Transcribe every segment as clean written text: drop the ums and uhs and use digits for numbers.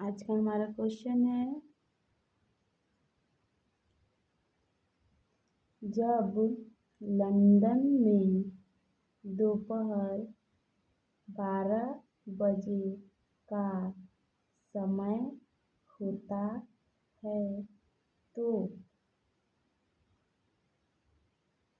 आज का हमारा क्वेश्चन है, जब लंदन में दोपहर 12 बजे का समय होता है तो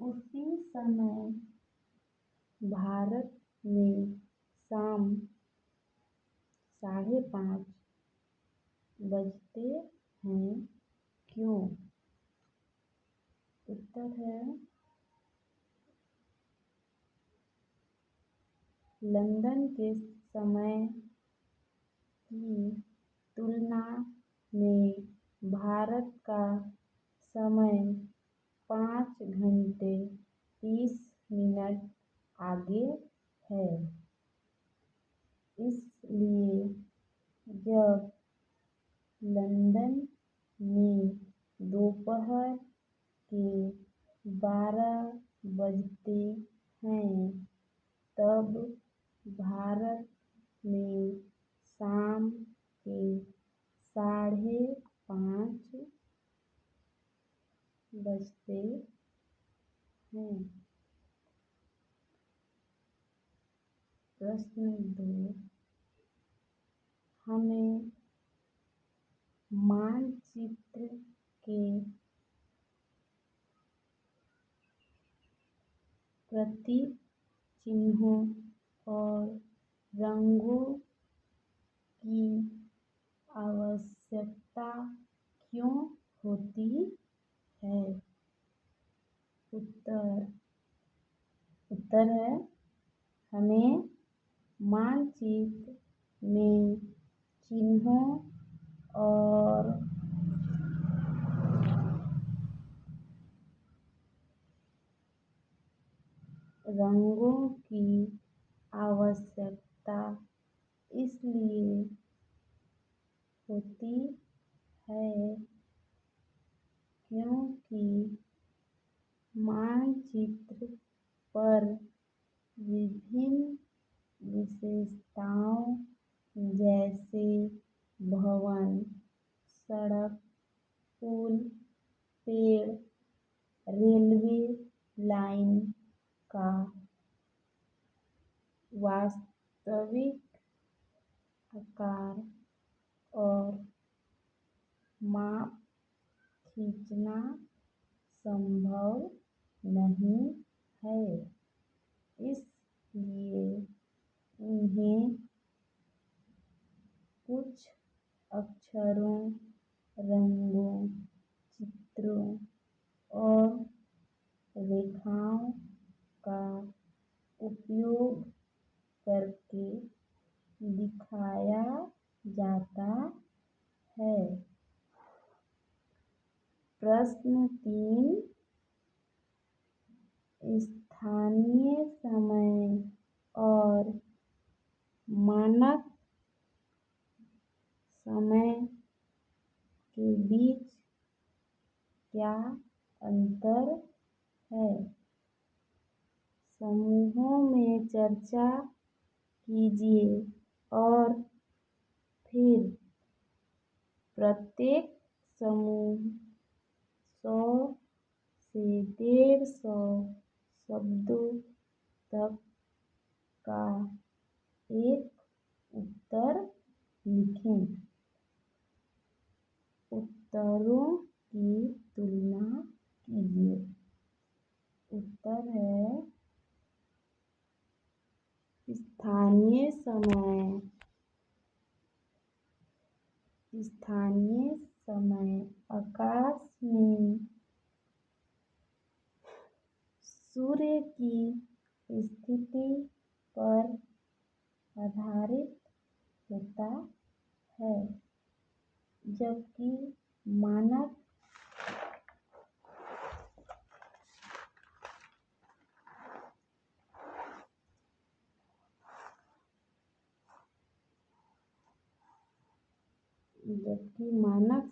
उसी समय भारत में शाम 5:30 बजते हैं क्यों? उत्तर है, लंदन के समय की तुलना में भारत का समय 5 घंटे 30 मिनट आगे है। इसलिए जब लंदन में दोपहर के 12 बजते हैं तब भारत में शाम के 5:30 बजते हैं। प्रश्न 2, हमें मानचित्र के प्रतीक चिन्हों और रंगों की आवश्यकता क्यों होती है? उत्तर है, हमें मानचित्र में चिन्हों और रंगों की आवश्यकता इसलिए होती है क्योंकि मानचित्र पर विभिन्न विशेषताओं जैसे भवन, सड़क, पुल, पेड़, रेलवे लाइन का वास्तविक आकार और माप खींचना संभव नहीं है। इसलिए उन्हें कुछ अक्षरों, रंगों, चित्रों और रेखाओं का उपयोग करके दिखाया जाता है। प्रश्न 3, स्थानीय समय और मानक समय के बीच क्या अंतर है? समूहों में चर्चा कीजिए और फिर प्रत्येक समूह 100 से 150 शब्दों तक का एक उत्तर लिखें। उत्तरों की तुलना कीजिए। उत्तर है, स्थानीय समय आकाश में सूर्य की स्थिति पर आधारित होता है, जबकि मानक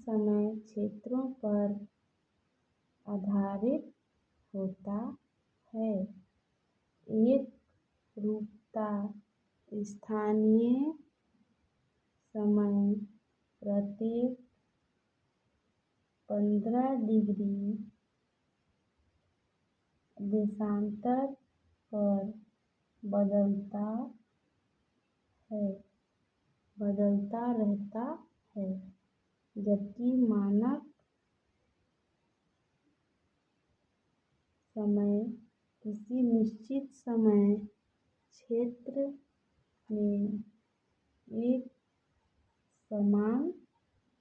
समय क्षेत्रों पर आधारित होता है। एक रूपता स्थानीय समय प्रत्येक 15 डिग्री देशांतर पर बदलता रहता है, जबकि मानक समय किसी निश्चित समय क्षेत्र में एक समान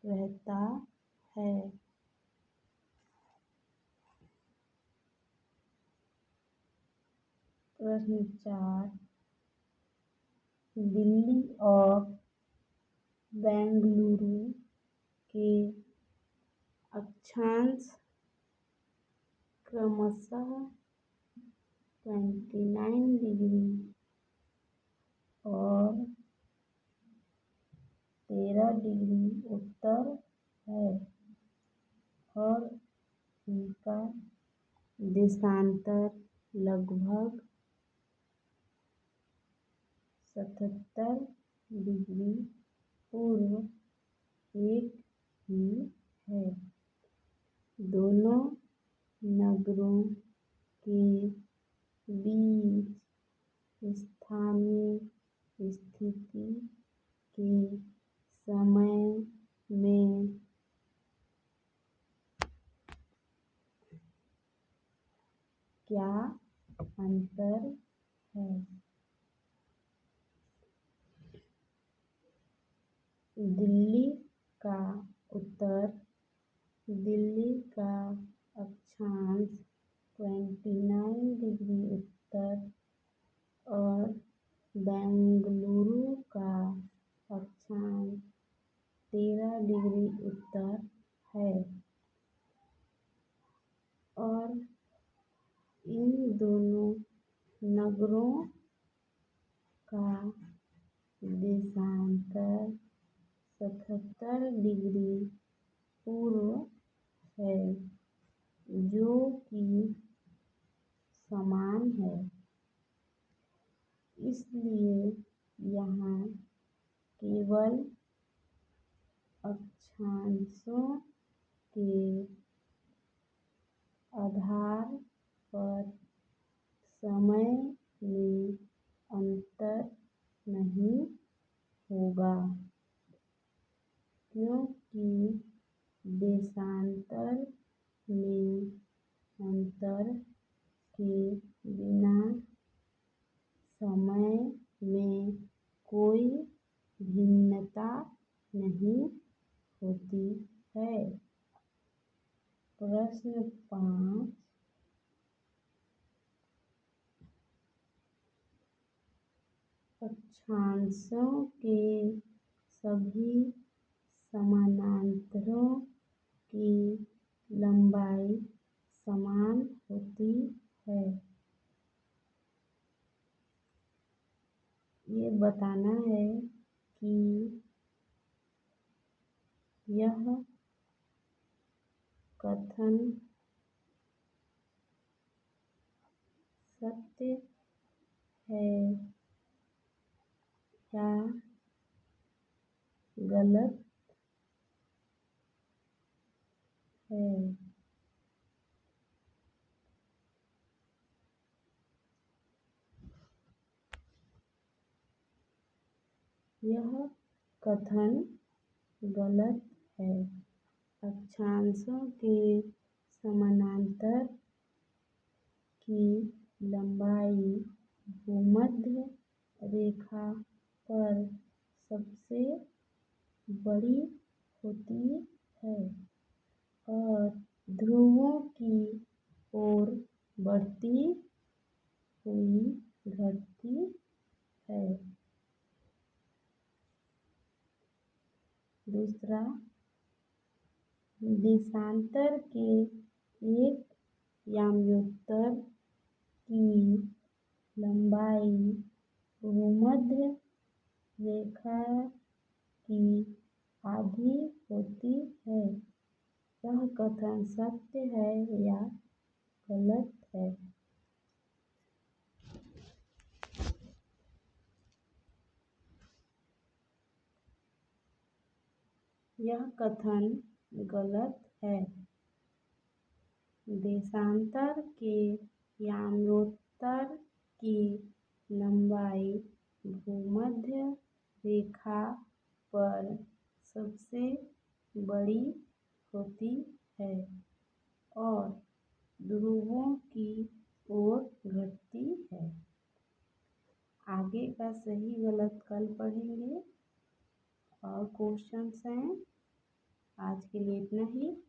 रहता है। प्रश्न 4, दिल्ली और बेंगलुरु के अक्षांश क्रमशः 29 डिग्री और 13 डिग्री उत्तर है और इनका देशांतर लगभग 77 डिग्री पूर्व एक ही है। दोनों नगरों के बीच स्थानीय स्थिति के समय में क्या अंतर है? दिल्ली का अक्षांश 29 डिग्री उत्तर और बेंगलुरु का अक्षांश 13 डिग्री उत्तर है और इन दोनों नगरों का देशांतर 77 डिग्री पूर्व है, जो कि समान है। इसलिए यहाँ केवल अक्षांशों के आधार पर समय में अंतर नहीं होगा, क्योंकि देशांतर में अंतर के बिना समय में कोई भिन्नता नहीं होती है। प्रश्न 5, अक्षांशों के सभी समानांतरों की लंबाई समान होती है। ये बताना है कि यह कथन सत्य है या गलत है। यह कथन गलत है। अक्षांशों के समानांतर की लंबाई भूमध्य रेखा पर सबसे बड़ी होती है और ध्रुवों की ओर बढ़ती हुई घटती है। दूसरा, देशांतर के एक याम्योत्तर की लंबाई भूमध्य रेखा की आधी होती है। यह कथन सत्य है या गलत है? यह कथन गलत है। देशांतर के याम्योत्तर की लंबाई भूमध्य रेखा पर सबसे बड़ी होती है और ध्रुवों की ओर घटती है। आगे का सही गलत कल पढ़ेंगे। और क्वेश्चंस हैं। आज के लिए इतना ही।